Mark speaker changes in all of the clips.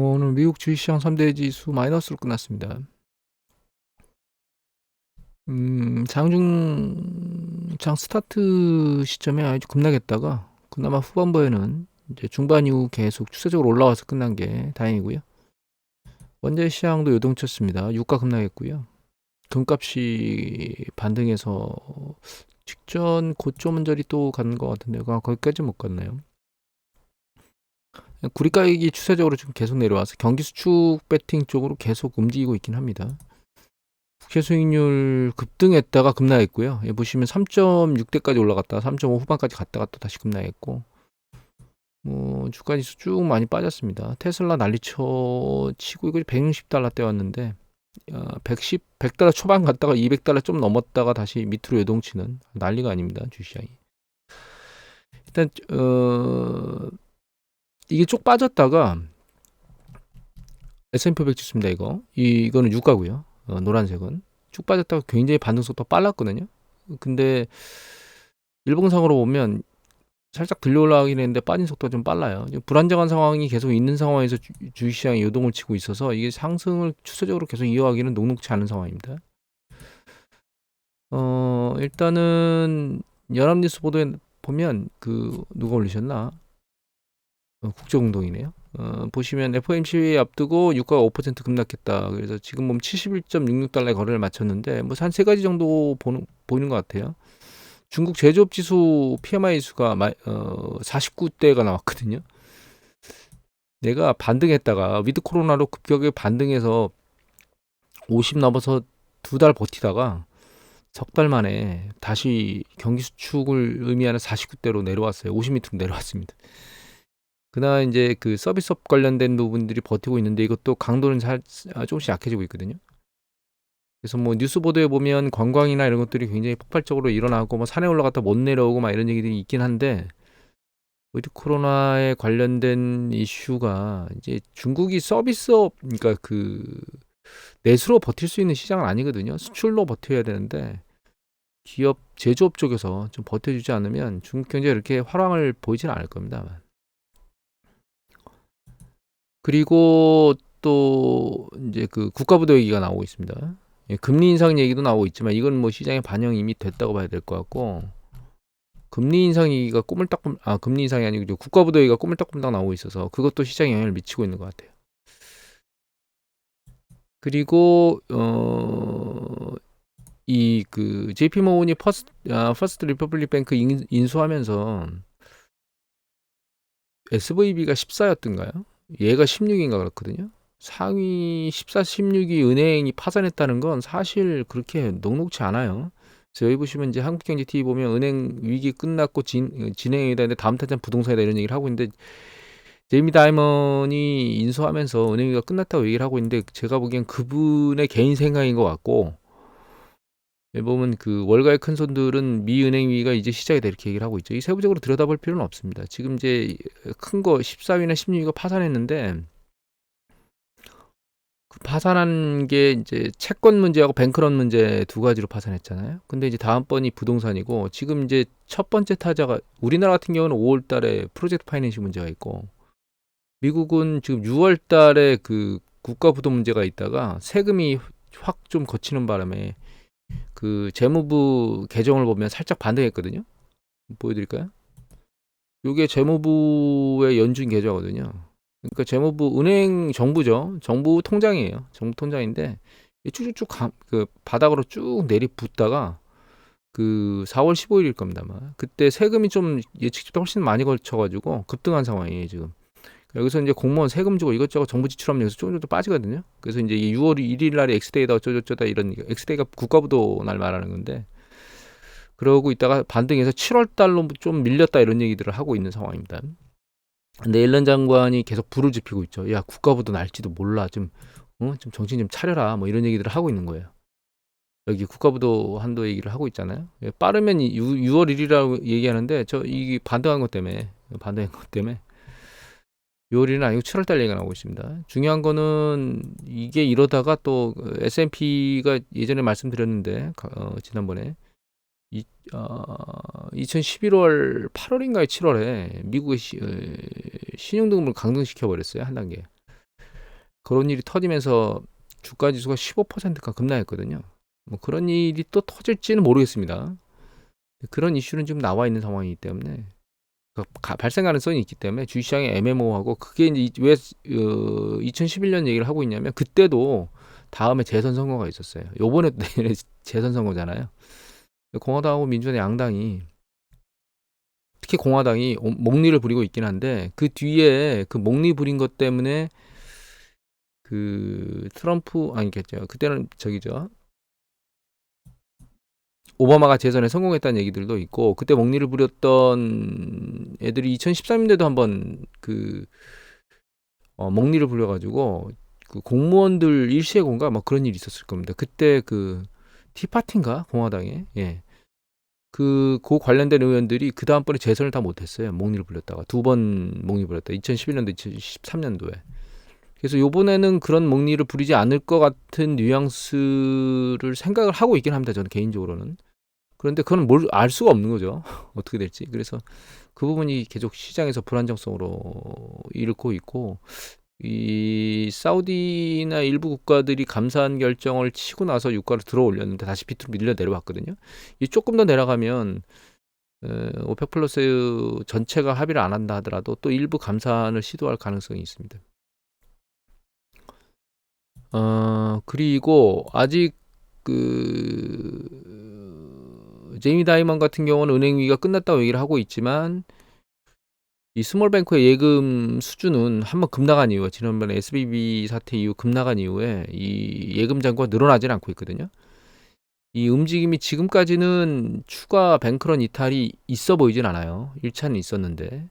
Speaker 1: 오늘 미국 주식시장 3대 지수 마이너스로 끝났습니다. 장중 스타트 시점에 아주 급락했다가 그나마 후반부에는 이제 중반 이후 계속 추세적으로 올라와서 끝난 게 다행이고요. 원재 시장도 요동쳤습니다. 유가 급락했고요. 금값이 반등해서 직전 고점 언저리 또 간 것 같은데 거기까지 못 갔나요? 구리가격이 추세적으로 좀 계속 내려와서 경기 수축 배팅 쪽으로 계속 움직이고 있긴 합니다. 국채 수익률 급등했다가 급락했고요. 보시면 3.6대까지 올라갔다가 3.5 후반까지 갔다가 또 다시 급락했고, 주가지수 쭉 많이 빠졌습니다. 테슬라 난리쳐 치고 이거 160달러대 왔는데 110달러 초반 갔다가 200달러 좀 넘었다가 다시 밑으로 요동치는 난리가 아닙니다. 주시장이. 일단 이게 쭉 빠졌다가 S&P 500 지수입니다. 이거는 유가고요. 노란색은 쭉 빠졌다가 굉장히 반등 속도가 빨랐거든요. 근데 일봉상으로 보면 살짝 들려 올라가긴 했는데 빠진 속도가 좀 빨라요. 불안정한 상황이 계속 있는 상황에서 주식시장이 요동을 치고 있어서 이게 상승을 추세적으로 계속 이어가기는 녹록지 않은 상황입니다. 일단은 연합뉴스 보도에 보면 누가 올리셨나? 국제공동이네요. 보시면 FOMC 앞두고 유가가 5% 급락했다. 그래서 지금 보면 71.66달러의 거래를 마쳤는데 뭐 한 세 가지 정도 보이는 것 같아요. 중국 제조업 지수 PMI 수가 49대가 나왔거든요. 내가 반등했다가 위드 코로나로 급격하게 반등해서 50 넘어서 2달 버티다가 석 달 만에 다시 경기 수축을 의미하는 49대로 내려왔어요. 50m로 내려왔습니다. 그나마 이제 서비스업 관련된 부분들이 버티고 있는데 이것도 강도는 조금씩 약해지고 있거든요. 그래서 뭐 뉴스 보도에 보면 관광이나 이런 것들이 굉장히 폭발적으로 일어나고 뭐 산에 올라갔다 못 내려오고 막 이런 얘기들이 있긴 한데 위드 코로나에 관련된 이슈가 이제 중국이 서비스업 그러니까 내수로 버틸 수 있는 시장은 아니거든요. 수출로 버텨야 되는데 기업 제조업 쪽에서 좀 버텨주지 않으면 중국 경제가 이렇게 화랑을 보이지는 않을 겁니다. 아마. 그리고 또 이제 국가부도 얘기가 나오고 있습니다. 금리 인상 얘기도 나오고 있지만 이건 뭐 시장에 반영이 이미 됐다고 봐야 될 것 같고 금리 인상 얘기가 금리 인상이 아니고 국가부도 얘기가 꼬물딱꼬물딱 나오고 있어서 그것도 시장에 영향을 미치고 있는 것 같아요. 그리고 JP 모건이 퍼스트 리퍼블릭 뱅크 인수하면서 SVB가 14였던가요? 얘가 16인가 그렇거든요. 상위 14, 16위 은행이 파산했다는 건 사실 그렇게 녹록지 않아요. 그래서 여기 보시면 이제 한국경제TV 보면 은행 위기 끝났고 진행이다 했는데 다음 타자는 부동산이다 이런 얘기를 하고 있는데 제이미 다이먼이 인수하면서 은행위기가 끝났다고 얘기를 하고 있는데 제가 보기엔 그분의 개인 생각인 것 같고 보면 월가의 큰 손들은 미 은행 위기가 이제 시작이다 이렇게 얘기를 하고 있죠. 이 세부적으로 들여다볼 필요는 없습니다. 지금 이제 큰 거 14위나 16위가 파산했는데 파산한 게 이제 채권 문제하고 뱅크런 문제 두 가지로 파산했잖아요. 근데 이제 다음번이 부동산이고 지금 이제 첫 번째 타자가 우리나라 같은 경우는 5월 달에 프로젝트 파이낸싱 문제가 있고 미국은 지금 6월 달에 국가 부도 문제가 있다가 세금이 확 좀 거치는 바람에 재무부 개정을 보면 살짝 반등했거든요. 보여드릴까요? 이게 재무부의 연준 계좌거든요. 그러니까 재무부 은행 정부죠. 정부 통장이에요. 정부 통장인데 쭉쭉쭉 바닥으로 쭉 내리붙다가 4월 15일일 겁니다. 아마. 그때 세금이 좀 예측치보다 훨씬 많이 걸쳐가지고 급등한 상황이에요 지금. 여기서 이제 공무원 세금 주고 이것저것 정부 지출하면 여기서 조금 빠지거든요. 그래서 이제 6월 1일 날에 엑스데이다 어쩌다 이런 엑스데이가 국가부도 날 말하는 건데 그러고 있다가 반등해서 7월 달로 좀 밀렸다 이런 얘기들을 하고 있는 상황입니다. 근데 옐런 장관이 계속 불을 지피고 있죠. 야 국가부도 날지도 몰라. 좀 정신 좀 차려라. 뭐 이런 얘기들을 하고 있는 거예요. 여기 국가부도 한도 얘기를 하고 있잖아요. 빠르면 6월 1일이라고 얘기하는데 이게 반등한 것 때문에 6월 1일은 아니고 7월 달 얘기가 나오고 있습니다. 중요한 거는 이게 이러다가 또 S&P가 예전에 말씀드렸는데 지난번에 2011월 8월인가요 7월에 미국의 신용등급을 강등시켜 버렸어요 한 단계. 그런 일이 터지면서 주가 지수가 15%가 급락했거든요. 뭐 그런 일이 또 터질지는 모르겠습니다. 그런 이슈는 좀 나와 있는 상황이기 때문에 발생 가능성이 있기 때문에 주식시장이 애매모호하고, 그게 이제 왜 2011년 얘기를 하고 있냐면, 그때도 다음에 재선 선거가 있었어요. 요번에 재선 선거잖아요. 공화당하고 민주당 양당이, 특히 공화당이 목리를 부리고 있긴 한데, 그 뒤에 그 목리 부린 것 때문에 그 트럼프 아니겠죠. 그때는 저기죠. 오바마가 재선에 성공했다는 얘기들도 있고, 그때 목리를 부렸던 애들이 2013년에도 한번 그 목리를 부려가지고 그 공무원들 일시해고인가 뭐 그런 일이 있었을 겁니다. 그때 그 티파티인가 공화당에, 예. 그 관련된 의원들이 그 다음번에 재선을 다 못했어요. 목리를 불렸다가 두 번 목리 불렸다. 2011년도, 2013년도에. 그래서 요번에는 그런 목리를 부리지 않을 것 같은 뉘앙스를 생각을 하고 있긴 합니다. 저는 개인적으로는. 그런데 그건 뭘 알 수가 없는 거죠. 어떻게 될지. 그래서 그 부분이 계속 시장에서 불안정성으로 일고 있고, 이 사우디나 일부 국가들이 감산 결정을 치고 나서 유가를 들어 올렸는데 다시 밑으로 밀려 내려왔거든요. 이 조금 더 내려가면 오펙 플러스 전체가 합의를 안 한다 하더라도 또 일부 감산을 시도할 가능성이 있습니다. 그리고 아직 제이미 다이먼 같은 경우는 은행 위기가 끝났다고 얘기를 하고 있지만, 이 스몰뱅크의 예금 수준은 한번 급락한 이후에, 지난번에 SBB 사태 이후 급락한 이후에 이 예금 잔고가 늘어나지는 않고 있거든요. 이 움직임이 지금까지는 추가 뱅크런 이탈이 있어 보이진 않아요. 1차는 있었는데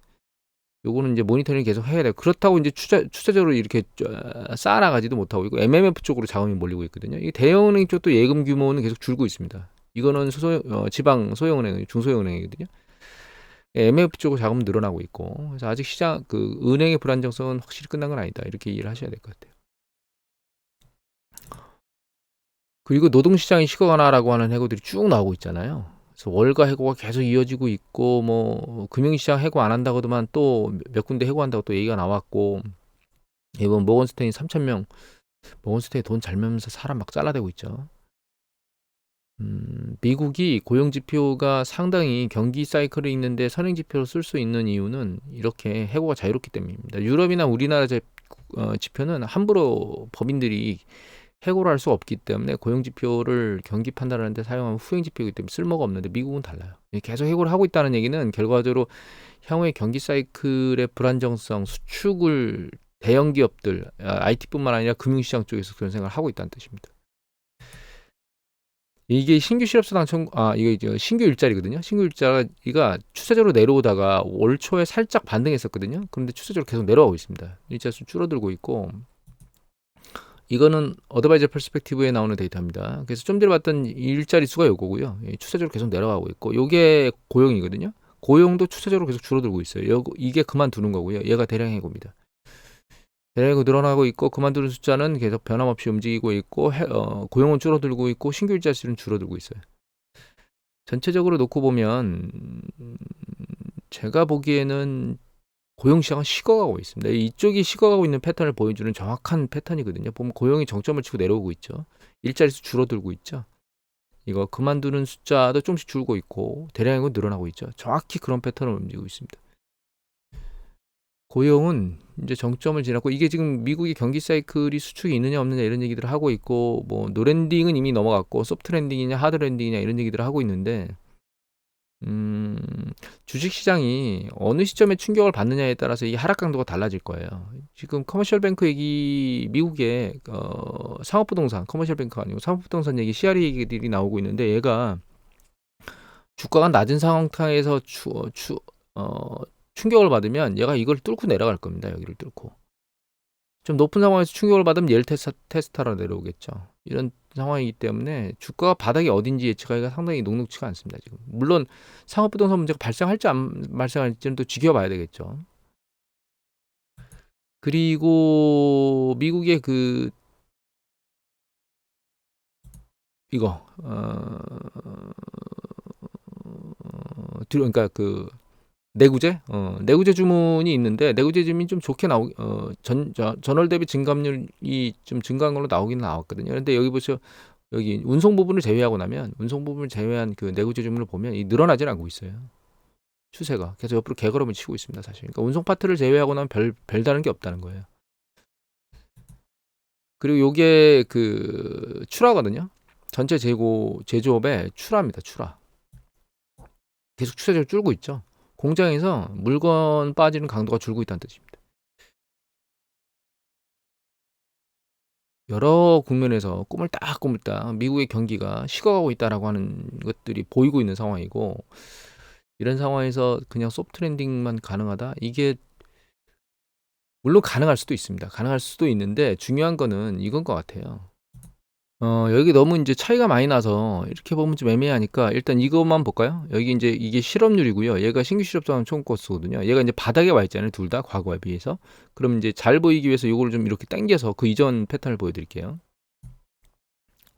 Speaker 1: 요거는 이제 모니터링 계속 해야 돼요. 그렇다고 이제 추세적으로 이렇게 쌓아나가지도 못하고 있고, MMF 쪽으로 자금이 몰리고 있거든요. 이 대형은행 쪽도 예금 규모는 계속 줄고 있습니다. 이거는 지방 소형은행, 중소형은행이거든요. MF 쪽으로 자금 늘어나고 있고, 그래서 아직 시장 은행의 불안정성은 확실히 끝난 건 아니다, 이렇게 이해를 하셔야 될 것 같아요. 그리고 노동시장이 식어가나라고 하는 해고들이 쭉 나오고 있잖아요. 그래서 월가 해고가 계속 이어지고 있고, 뭐 금융시장 해고 안 한다고도만 또 몇 군데 해고한다고 또 얘기가 나왔고, 이번 모건스테인 3,000명, 모건스테인 돈 잘 벌면서 사람 막 잘라대고 있죠. 미국이 고용지표가 상당히 경기 사이클이 있는데 선행지표로 쓸 수 있는 이유는 이렇게 해고가 자유롭기 때문입니다. 유럽이나 우리나라 지표는 함부로 법인들이 해고를 할 수 없기 때문에 고용지표를 경기 판단하는데 사용하면 후행지표이기 때문에 쓸모가 없는데, 미국은 달라요. 계속 해고를 하고 있다는 얘기는 결과적으로 향후의 경기 사이클의 불안정성, 수축을 대형 기업들, IT뿐만 아니라 금융시장 쪽에서 그런 생각을 하고 있다는 뜻입니다. 이게 신규 실업수당 이게 이제 신규 일자리거든요. 신규 일자리가 추세적으로 내려오다가 올 초에 살짝 반등했었거든요. 그런데 추세적으로 계속 내려가고 있습니다. 일자 수 줄어들고 있고, 이거는 어드바이저 퍼스펙티브에 나오는 데이터입니다. 그래서 좀 전에 봤던 일자리 수가 요거고요. 추세적으로 계속 내려가고 있고, 요게 고용이거든요. 고용도 추세적으로 계속 줄어들고 있어요. 이게 그만두는 거고요. 얘가 대량 해고입니다. 대량 해고 늘어나고 있고, 그만두는 숫자는 계속 변함없이 움직이고 있고, 고용은 줄어들고 있고, 신규 일자 수는 줄어들고 있어요. 전체적으로 놓고 보면 제가 보기에는 고용시장은 식어가고 있습니다. 이쪽이 식어가고 있는 패턴을 보여주는 정확한 패턴이거든요. 보면 고용이 정점을 치고 내려오고 있죠. 일자리 수 줄어들고 있죠. 이거 그만두는 숫자도 조금씩 줄고 있고, 대량으로 늘어나고 있죠. 정확히 그런 패턴을 움직이고 있습니다. 고용은 이제 정점을 지났고, 이게 지금 미국의 경기 사이클이 수축이 있느냐 없느냐 이런 얘기들을 하고 있고, 뭐 노랜딩은 이미 넘어갔고 소프트 랜딩이냐 하드 랜딩이냐 이런 얘기들을 하고 있는데, 주식시장이 어느 시점에 충격을 받느냐에 따라서 이 하락 강도가 달라질 거예요. 지금 커머셜 뱅크 얘기, 미국의 상업부동산, 커머셜 뱅크가 아니고 상업부동산 얘기, CRE 얘기들이 나오고 있는데, 얘가 주가가 낮은 상황에서 충격을 받으면 얘가 이걸 뚫고 내려갈 겁니다. 여기를 뚫고. 좀 높은 상황에서 충격을 받으면 얘를 테스트하러 내려오겠죠. 이런 상황이기 때문에 주가가 바닥이 어딘지 예측하기가 상당히 녹록치가 않습니다. 지금 물론 상업부동산 문제가 발생할지 안 발생할지는 또 지켜봐야 되겠죠. 그리고 미국의 이거 그러니까 내구재? 내구재 주문이 있는데 내구재 주문이 좀 좋게 전월 대비 증감률이 좀 증가한 걸로 나오긴 나왔거든요. 근데 여기 보세요. 여기 운송 부분을 제외하고 나면 운송 부분을 제외한 그 내구재 주문을 보면 늘어나질 않고 있어요. 추세가 계속 옆으로 개걸음을 치고 있습니다, 사실. 그러니까 운송 파트를 제외하고 나면 별다른 게 없다는 거예요. 그리고 요게 그 출하거든요. 전체 제조업의 출하입니다. 출하. 계속 추세적으로 줄고 있죠. 공장에서 물건 빠지는 강도가 줄고 있다는 뜻입니다. 여러 국면에서 꼬물딱 미국의 경기가 식어가고 있다라고 하는 것들이 보이고 있는 상황이고, 이런 상황에서 그냥 소프트 랜딩만 가능하다? 이게 물론 가능할 수도 있습니다. 가능할 수도 있는데 중요한 거는 이건 것 같아요. 여기 너무 이제 차이가 많이 나서 이렇게 보면 좀 애매하니까 일단 이것만 볼까요? 여기 이제 이게 실업률이고요. 얘가 신규 실업자는 총 건수거든요. 얘가 이제 바닥에 와 있잖아요. 둘 다 과거에 비해서. 그럼 이제 잘 보이기 위해서 이거를 좀 이렇게 당겨서 그 이전 패턴을 보여드릴게요.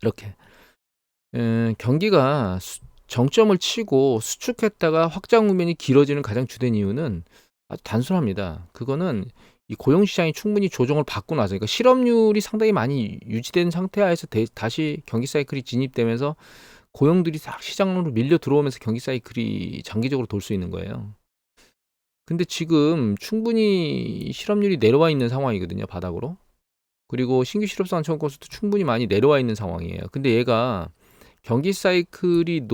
Speaker 1: 이렇게 경기가 정점을 치고 수축했다가 확장 국면이 길어지는 가장 주된 이유는 아주 단순합니다. 그거는 이 고용 시장이 충분히 조정을 받고 나서, 그러니까 실업률이 상당히 많이 유지된 상태하에서 다시 경기 사이클이 진입되면서 고용들이 싹 시장으로 밀려 들어오면서 경기 사이클이 장기적으로 돌 수 있는 거예요. 근데 지금 충분히 실업률이 내려와 있는 상황이거든요, 바닥으로. 그리고 신규 실업자 청구 건수도 충분히 많이 내려와 있는 상황이에요. 근데 얘가 경기 사이클이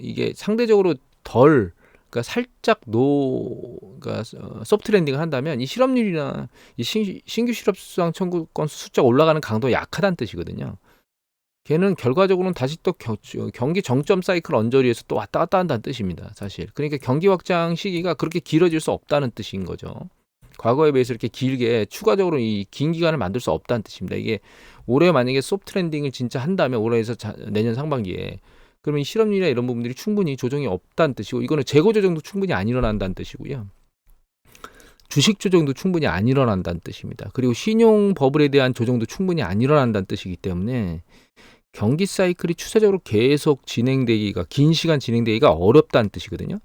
Speaker 1: 이게 상대적으로 덜, 그러니까 살짝 그러니까 소프트 랜딩을 한다면 이 실업률이나 이 신규 실업수당 청구 건수 숫자가 올라가는 강도가 약하다는 뜻이거든요. 걔는 결과적으로는 다시 또 경기 정점 사이클 언저리에서 또 왔다 갔다 한다는 뜻입니다, 사실. 그러니까 경기 확장 시기가 그렇게 길어질 수 없다는 뜻인 거죠. 과거에 비해서 이렇게 길게 추가적으로 이 긴 기간을 만들 수 없다는 뜻입니다. 이게 올해 만약에 소프트 랜딩을 진짜 한다면 올해에서 내년 상반기에, 그러면 실업률이나 이런 부분들이 충분히 조정이 없다는 뜻이고, 이거는 재고 조정도 충분히 안 일어난다는 뜻이고요. 주식 조정도 충분히 안 일어난다는 뜻입니다. 그리고 신용 버블에 대한 조정도 충분히 안 일어난다는 뜻이기 때문에 경기 사이클이 추세적으로 계속 긴 시간 진행되기가 어렵다는 뜻이거든요.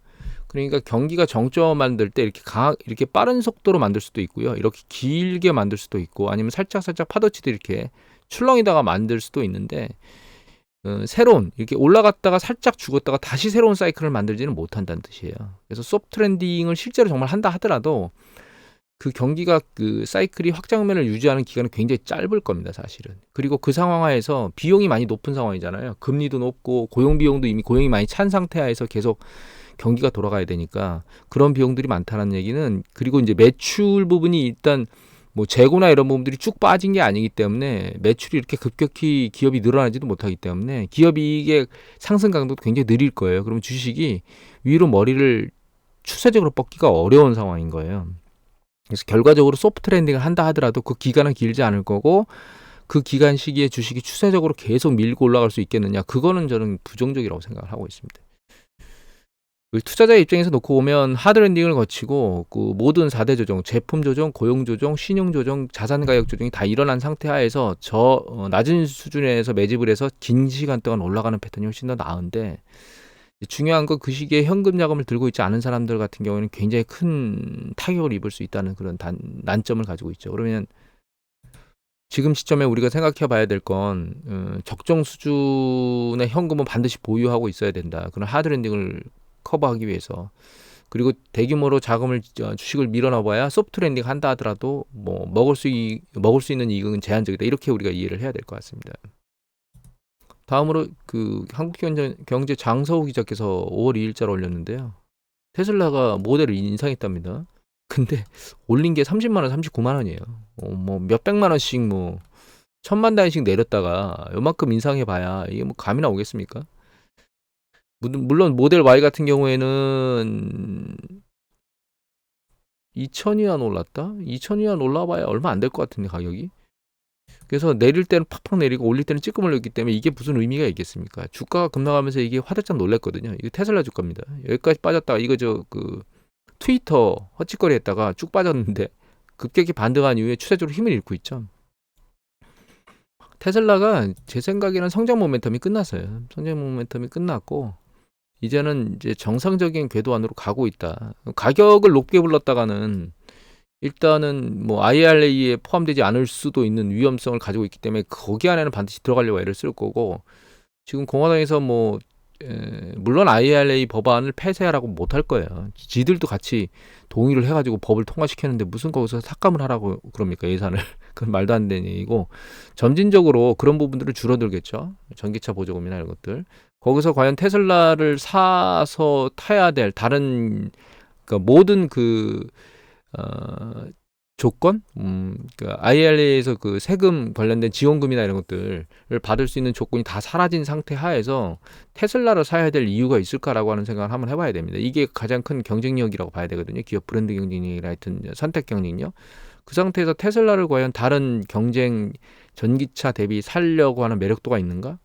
Speaker 1: 그러니까 경기가 정점 만들 때 이렇게 빠른 속도로 만들 수도 있고요. 이렇게 길게 만들 수도 있고, 아니면 살짝 파도치듯 이렇게 출렁이다가 만들 수도 있는데, 새로운 이렇게 올라갔다가 살짝 죽었다가 다시 새로운 사이클을 만들지는 못한다는 뜻이에요. 그래서 소프트 랜딩을 실제로 정말 한다 하더라도 그 경기가 그 사이클이 확장면을 유지하는 기간은 굉장히 짧을 겁니다, 사실은. 그리고 그 상황하에서 비용이 많이 높은 상황이잖아요. 금리도 높고 고용 비용도 이미 고용이 많이 찬 상태하에서 계속 경기가 돌아가야 되니까 그런 비용들이 많다는 얘기는, 그리고 이제 매출 부분이 일단 뭐 재고나 이런 부분들이 쭉 빠진 게 아니기 때문에 매출이 이렇게 급격히 기업이 늘어나지도 못하기 때문에 기업 이익의 상승 강도도 굉장히 느릴 거예요. 그러면 주식이 위로 머리를 추세적으로 뻗기가 어려운 상황인 거예요. 그래서 결과적으로 소프트 랜딩을 한다 하더라도 그 기간은 길지 않을 거고, 그 기간 시기에 주식이 추세적으로 계속 밀고 올라갈 수 있겠느냐, 그거는 저는 부정적이라고 생각을 하고 있습니다. 투자자의 입장에서 놓고 보면 하드 랜딩을 거치고 그 모든 4대 조정, 제품 조정, 고용 조정, 신용 조정, 자산 가격 조정이 다 일어난 상태 하에서 낮은 수준에서 매집을 해서 긴 시간 동안 올라가는 패턴이 훨씬 더 나은데, 중요한 건 그 시기에 현금 자금을 들고 있지 않은 사람들 같은 경우에는 굉장히 큰 타격을 입을 수 있다는 그런 난점을 가지고 있죠. 그러면 지금 시점에 우리가 생각해 봐야 될 건, 적정 수준의 현금은 반드시 보유하고 있어야 된다. 그런 하드 랜딩을 커버하기 위해서. 그리고 대규모로 주식을 밀어넣어봐야 소프트 랜딩 한다 하더라도 뭐 먹을 수 있는 이익은 제한적이다. 이렇게 우리가 이해를 해야 될 것 같습니다. 다음으로 그 한국경제 장서우 기자께서 5월 2일자로 올렸는데요. 테슬라가 모델을 인상했답니다. 근데 올린 게 30만 원, 39만 원이에요. 뭐 몇백만 원씩 뭐 1000만 단위씩 내렸다가 요만큼 인상해봐야 이게 뭐 감이 나오겠습니까? 물론 모델 Y 같은 경우에는 2,000위안 올랐다? 2,000위안 올라봐야 얼마 안 될 것 같은데, 가격이. 그래서 내릴 때는 팍팍 내리고 올릴 때는 찌끔 올렸기 때문에 이게 무슨 의미가 있겠습니까? 주가가 급락하면서 이게 화들짝 놀랐거든요. 이거 테슬라 주가입니다. 여기까지 빠졌다가 이거 트위터 헛짓거리 했다가 쭉 빠졌는데 급격히 반등한 이후에 추세적으로 힘을 잃고 있죠. 테슬라가 제 생각에는 성장 모멘텀이 끝났어요. 성장 모멘텀이 끝났고, 이제는 이제 정상적인 궤도안으로 가고 있다. 가격을 높게 불렀다가는 일단은 뭐 IRA에 포함되지 않을 수도 있는 위험성을 가지고 있기 때문에 거기 안에는 반드시 들어가려고 애를 쓸 거고, 지금 공화당에서 뭐 물론 IRA 법안을 폐쇄하라고 못할 거예요. 지들도 같이 동의를 해가지고 법을 통과시켰는데 무슨 거기서 삭감을 하라고 그럽니까, 예산을. 그건 말도 안 되는 얘기고, 점진적으로 그런 부분들을 줄어들겠죠. 전기차 보조금이나 이런 것들. 거기서 과연 테슬라를 사서 타야 될 다른, 그러니까 모든 어, 조건, IRA에서 그 세금 관련된 지원금이나 이런 것들을 받을 수 있는 조건이 다 사라진 상태 하에서 테슬라를 사야 될 이유가 있을까라고 하는 생각을 한번 해봐야 됩니다. 이게 가장 큰 경쟁력이라고 봐야 되거든요. 기업 브랜드 경쟁력이나 하여튼 선택 경쟁력. 그 상태에서 테슬라를 과연 다른 경쟁 전기차 대비 살려고 하는 매력도가 있는가?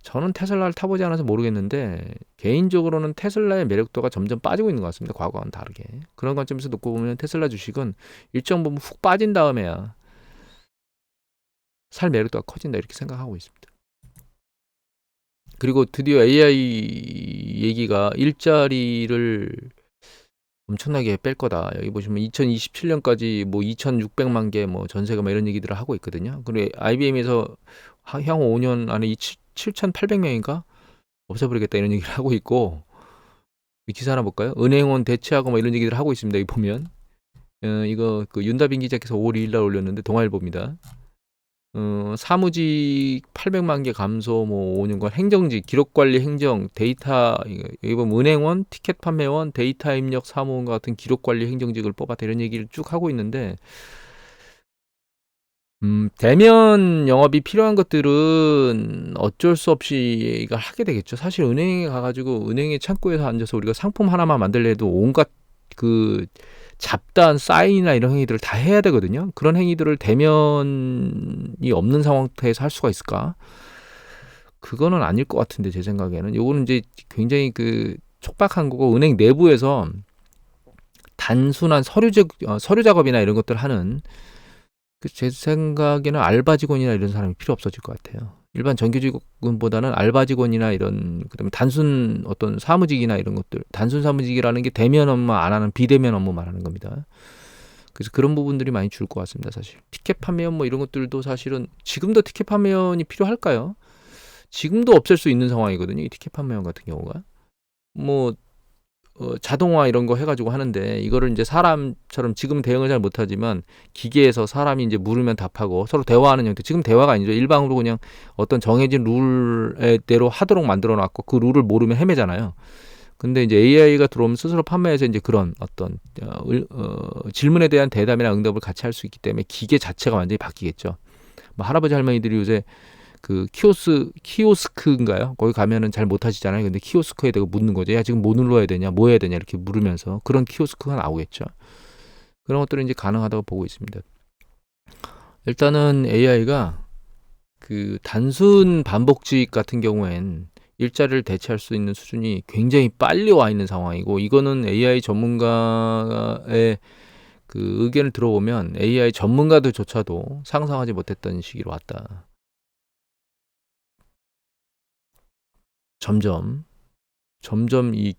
Speaker 1: 저는 테슬라를 타보지 않아서 모르겠는데 개인적으로는 테슬라의 매력도가 점점 빠지고 있는 것 같습니다. 과거와는 다르게. 그런 관점에서 놓고 보면 테슬라 주식은 일정 부분 훅 빠진 다음에야 살 매력도가 커진다, 이렇게 생각하고 있습니다. 그리고 드디어 AI 얘기가 일자리를 엄청나게 뺄 거다. 여기 보시면 2027년까지 뭐 2,600만 개 뭐 전세가 뭐 이런 얘기들을 하고 있거든요. 그리고 IBM에서 향후 5년 안에 7,800명인가 없애버리겠다 이런 얘기를 하고 있고, 이 기사 하나 볼까요? 은행원 대체하고 뭐 이런 얘기를 하고 있습니다. 여기 보면 이거 그 윤다빈 기자께서 5월 2일 날 올렸는데 동아일보입니다. 사무직 800만 개 감소, 뭐 5년간 행정직, 기록관리 행정, 데이터, 여기 보면 은행원, 티켓 판매원, 데이터 입력 사무원 같은 기록관리 행정직을 뽑았다 이런 얘기를 쭉 하고 있는데, 대면 영업이 필요한 것들은 어쩔 수 없이 이걸 하게 되겠죠. 사실 은행에 가가지고 은행의 창구에서 앉아서 우리가 상품 하나만 만들려 해도 온갖 그 잡다한 사인이나 이런 행위들을 다 해야 되거든요. 그런 행위들을 대면이 없는 상태에서 할 수가 있을까? 그거는 아닐 것 같은데, 제 생각에는. 요거는 이제 굉장히 그 촉박한 거고, 은행 내부에서 단순한 서류 작업이나 이런 것들 하는, 제 생각에는 알바 직원이나 이런 사람이 필요 없어질 것 같아요. 일반 정규직원보다는 알바 직원이나 이런, 그다음에 단순 어떤 사무직이나 이런 것들, 단순 사무직이라는 게 대면 업무 안 하는 비대면 업무 말하는 겁니다. 그래서 그런 부분들이 많이 줄 것 같습니다, 사실. 티켓 판매원 뭐 이런 것들도 사실은 지금도 티켓 판매원이 필요할까요? 지금도 없앨 수 있는 상황이거든요, 이 티켓 판매원 같은 경우가. 뭐 자동화 이런 거 해가지고 하는데, 이거를 이제 사람처럼 지금 대응을 잘 못하지만 기계에서 사람이 이제 물으면 답하고 서로 대화하는 형태. 지금 대화가 아니죠. 일방으로 그냥 어떤 정해진 룰대로 하도록 만들어 놨고 그 룰을 모르면 헤매잖아요. 근데 이제 AI가 들어오면 스스로 판매해서 이제 그런 어떤 질문에 대한 대답이나 응답을 같이 할 수 있기 때문에 기계 자체가 완전히 바뀌겠죠. 뭐 할아버지 할머니들이 요새 그 키오스크인가요? 거기 가면은 잘 못하시잖아요. 근데 키오스크에 대고 묻는 거죠. 야, 지금 뭐 눌러야 되냐, 뭐 해야 되냐, 이렇게 물으면서 그런 키오스크가 나오겠죠. 그런 것들은 이제 가능하다고 보고 있습니다. 일단은 AI가 그 단순 반복직 같은 경우엔 일자리를 대체할 수 있는 수준이 굉장히 빨리 와 있는 상황이고, 이거는 AI 전문가의 그 의견을 들어보면 AI 전문가들조차도 상상하지 못했던 시기로 왔다. 점점 이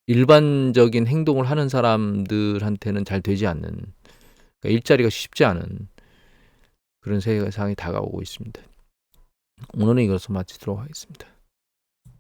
Speaker 1: 일반적인 행동을 하는 사람들한테는 잘 되지 않는, 그러니까 일자리가 쉽지 않은 그런 세상이 다가오고 있습니다. 오늘은 이것을 마치도록 하겠습니다.